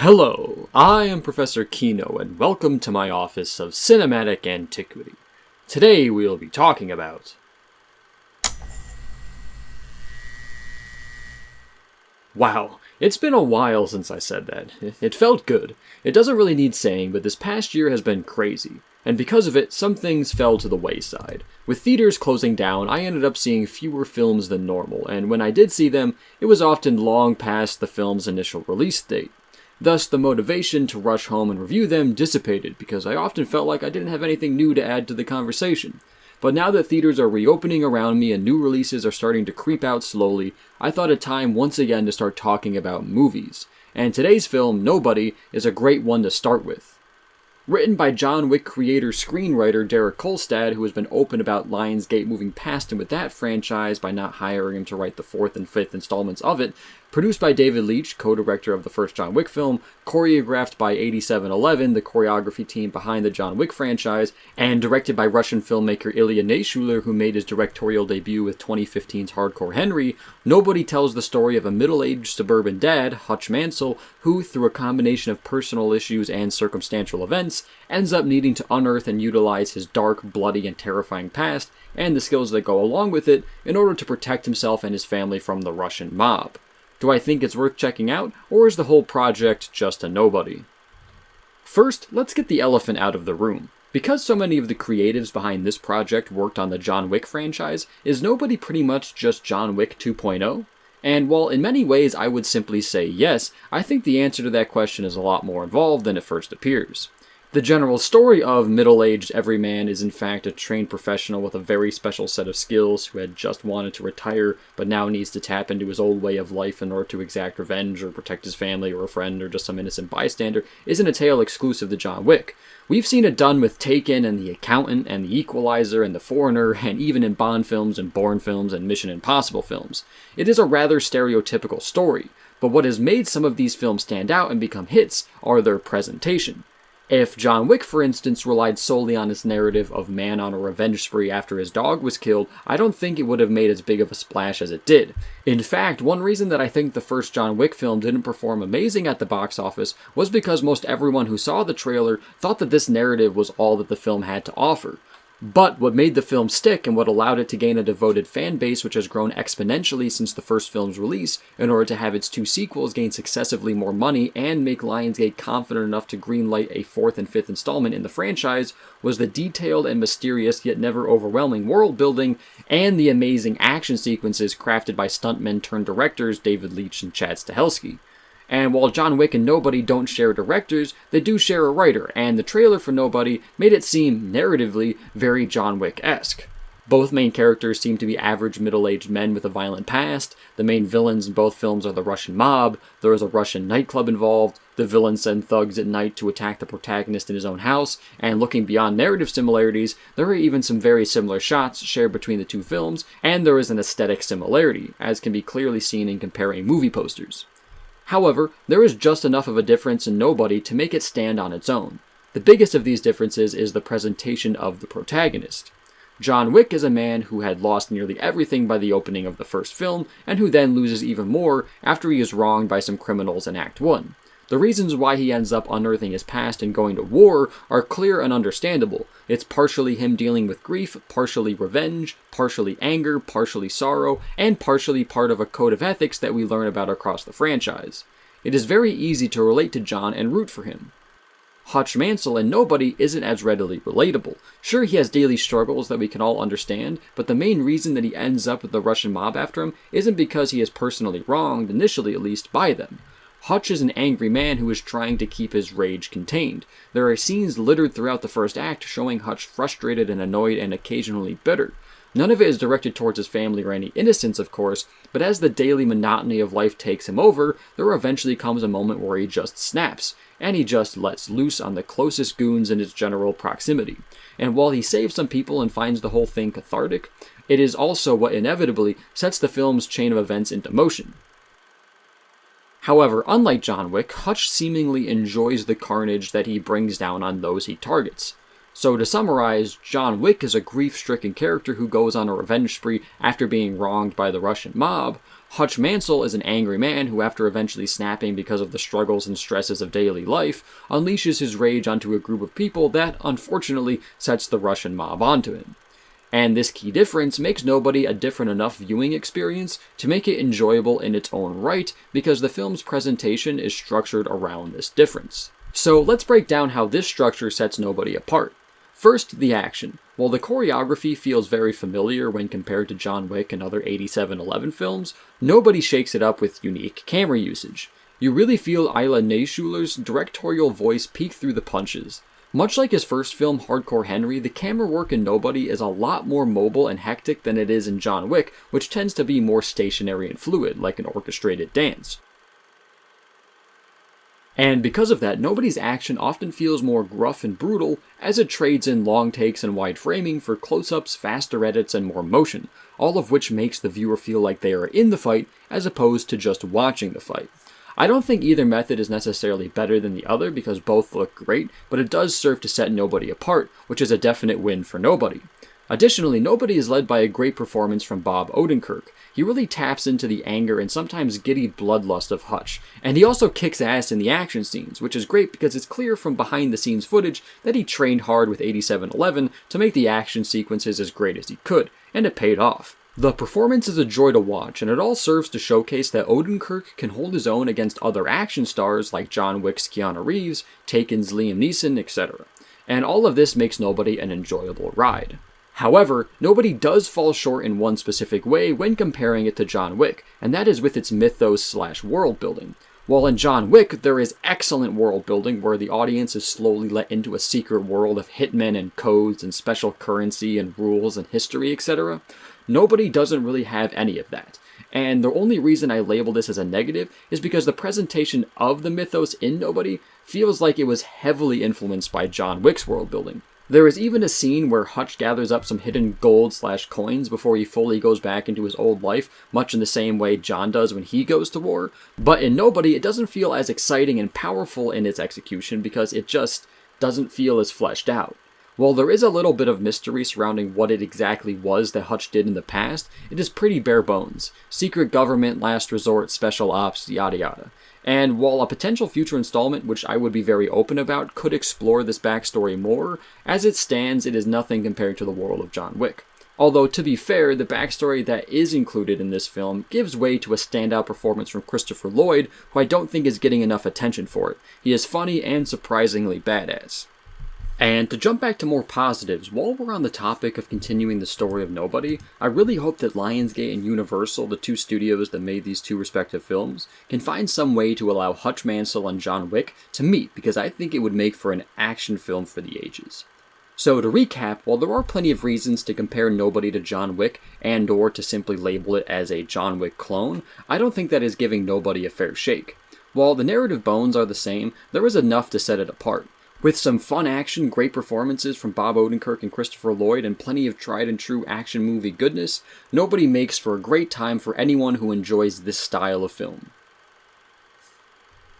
Hello, I am Professor Kino, and welcome to my Office of Cinematic Antiquity. Today we will be talking about... Wow, it's been a while since I said that. It felt good. It doesn't really need saying, but this past year has been crazy. And because of it, some things fell to the wayside. With theaters closing down, I ended up seeing fewer films than normal, and when I did see them, it was often long past the film's initial release date. Thus, the motivation to rush home and review them dissipated, because I often felt like I didn't have anything new to add to the conversation. But now that theaters are reopening around me and new releases are starting to creep out slowly, I thought it time once again to start talking about movies. And today's film, Nobody, is a great one to start with. Written by John Wick creator-screenwriter Derek Kolstad, who has been open about Lionsgate moving past him with that franchise by not hiring him to write the 4th and 5th installments of it, produced by David Leitch, co-director of the first John Wick film, choreographed by 8711, the choreography team behind the John Wick franchise, and directed by Russian filmmaker Ilya Naishuller, who made his directorial debut with 2015's Hardcore Henry, Nobody tells the story of a middle-aged suburban dad, Hutch Mansell, who, through a combination of personal issues and circumstantial events, ends up needing to unearth and utilize his dark, bloody, and terrifying past, and the skills that go along with it, in order to protect himself and his family from the Russian mob. Do I think it's worth checking out, or is the whole project just a nobody? First, let's get the elephant out of the room. Because so many of the creatives behind this project worked on the John Wick franchise, is Nobody pretty much just John Wick 2.0? And while in many ways I would simply say yes, I think the answer to that question is a lot more involved than it first appears. The general story of middle-aged everyman is in fact a trained professional with a very special set of skills who had just wanted to retire but now needs to tap into his old way of life in order to exact revenge or protect his family or a friend or just some innocent bystander isn't a tale exclusive to John Wick. We've seen it done with Taken and The Accountant and The Equalizer and The Foreigner and even in Bond films and Bourne films and Mission Impossible films. It is a rather stereotypical story, but what has made some of these films stand out and become hits are their presentation. If John Wick, for instance, relied solely on his narrative of man on a revenge spree after his dog was killed, I don't think it would have made as big of a splash as it did. In fact, one reason that I think the first John Wick film didn't perform amazing at the box office was because most everyone who saw the trailer thought that this narrative was all that the film had to offer. But what made the film stick and what allowed it to gain a devoted fan base which has grown exponentially since the first film's release in order to have its two sequels gain successively more money and make Lionsgate confident enough to greenlight a 4th and 5th installment in the franchise was the detailed and mysterious yet never overwhelming world building and the amazing action sequences crafted by stuntmen turned directors David Leitch and Chad Stahelski. And while John Wick and Nobody don't share directors, they do share a writer, and the trailer for Nobody made it seem, narratively, very John Wick-esque. Both main characters seem to be average middle-aged men with a violent past, the main villains in both films are the Russian mob, there is a Russian nightclub involved, the villains send thugs at night to attack the protagonist in his own house, and looking beyond narrative similarities, there are even some very similar shots shared between the two films, and there is an aesthetic similarity, as can be clearly seen in comparing movie posters. However, there is just enough of a difference in Nobody to make it stand on its own. The biggest of these differences is the presentation of the protagonist. John Wick is a man who had lost nearly everything by the opening of the first film, and who then loses even more after he is wronged by some criminals in Act 1. The reasons why he ends up unearthing his past and going to war are clear and understandable. It's partially him dealing with grief, partially revenge, partially anger, partially sorrow, and partially part of a code of ethics that we learn about across the franchise. It is very easy to relate to John and root for him. Hutch Mansell in Nobody isn't as readily relatable. Sure, he has daily struggles that we can all understand, but the main reason that he ends up with the Russian mob after him isn't because he is personally wronged, initially at least, by them. Hutch is an angry man who is trying to keep his rage contained. There are scenes littered throughout the first act showing Hutch frustrated and annoyed and occasionally bitter. None of it is directed towards his family or any innocence, of course, but as the daily monotony of life takes him over, there eventually comes a moment where he just snaps, and he just lets loose on the closest goons in his general proximity. And while he saves some people and finds the whole thing cathartic, it is also what inevitably sets the film's chain of events into motion. However, unlike John Wick, Hutch seemingly enjoys the carnage that he brings down on those he targets. So to summarize, John Wick is a grief-stricken character who goes on a revenge spree after being wronged by the Russian mob. Hutch Mansell is an angry man who, after eventually snapping because of the struggles and stresses of daily life, unleashes his rage onto a group of people that, unfortunately, sets the Russian mob onto him. And this key difference makes Nobody a different enough viewing experience to make it enjoyable in its own right, because the film's presentation is structured around this difference. So let's break down how this structure sets Nobody apart. First, the action. While the choreography feels very familiar when compared to John Wick and other 8711 films, Nobody shakes it up with unique camera usage. You really feel Ilya Naishuller's directorial voice peek through the punches. Much like his first film, Hardcore Henry, the camera work in Nobody is a lot more mobile and hectic than it is in John Wick, which tends to be more stationary and fluid, like an orchestrated dance. And because of that, Nobody's action often feels more gruff and brutal, as it trades in long takes and wide framing for close-ups, faster edits, and more motion, all of which makes the viewer feel like they are in the fight, as opposed to just watching the fight. I don't think either method is necessarily better than the other, because both look great, but it does serve to set Nobody apart, which is a definite win for Nobody. Additionally, Nobody is led by a great performance from Bob Odenkirk. He really taps into the anger and sometimes giddy bloodlust of Hutch, and he also kicks ass in the action scenes, which is great because it's clear from behind-the-scenes footage that he trained hard with 8711 to make the action sequences as great as he could, and it paid off. The performance is a joy to watch, and it all serves to showcase that Odenkirk can hold his own against other action stars like John Wick's Keanu Reeves, Taken's Liam Neeson, etc. And all of this makes Nobody an enjoyable ride. However, Nobody does fall short in one specific way when comparing it to John Wick, and that is with its mythos/world building. While in John Wick, there is excellent world building where the audience is slowly let into a secret world of hitmen and codes and special currency and rules and history, etc., Nobody doesn't really have any of that. And the only reason I label this as a negative is because the presentation of the mythos in Nobody feels like it was heavily influenced by John Wick's world building. There is even a scene where Hutch gathers up some hidden gold/coins before he fully goes back into his old life, much in the same way John does when he goes to war. But in Nobody, it doesn't feel as exciting and powerful in its execution because it just doesn't feel as fleshed out. While there is a little bit of mystery surrounding what it exactly was that Hutch did in the past, it is pretty bare bones. Secret government, last resort, special ops, yada yada. And while a potential future installment, which I would be very open about, could explore this backstory more, as it stands, it is nothing compared to the world of John Wick. Although, to be fair, the backstory that is included in this film gives way to a standout performance from Christopher Lloyd, who I don't think is getting enough attention for it. He is funny and surprisingly badass. And to jump back to more positives, while we're on the topic of continuing the story of Nobody, I really hope that Lionsgate and Universal, the two studios that made these two respective films, can find some way to allow Hutch Mansell and John Wick to meet, because I think it would make for an action film for the ages. So to recap, while there are plenty of reasons to compare Nobody to John Wick and or to simply label it as a John Wick clone, I don't think that is giving Nobody a fair shake. While the narrative bones are the same, there is enough to set it apart. With some fun action, great performances from Bob Odenkirk and Christopher Lloyd, and plenty of tried and true action movie goodness, Nobody makes for a great time for anyone who enjoys this style of film.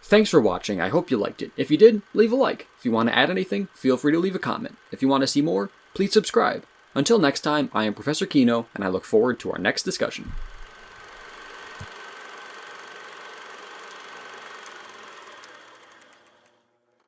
Thanks for watching, I hope you liked it. If you did, leave a like. If you want to add anything, feel free to leave a comment. If you want to see more, please subscribe. Until next time, I am Professor Kino, and I look forward to our next discussion.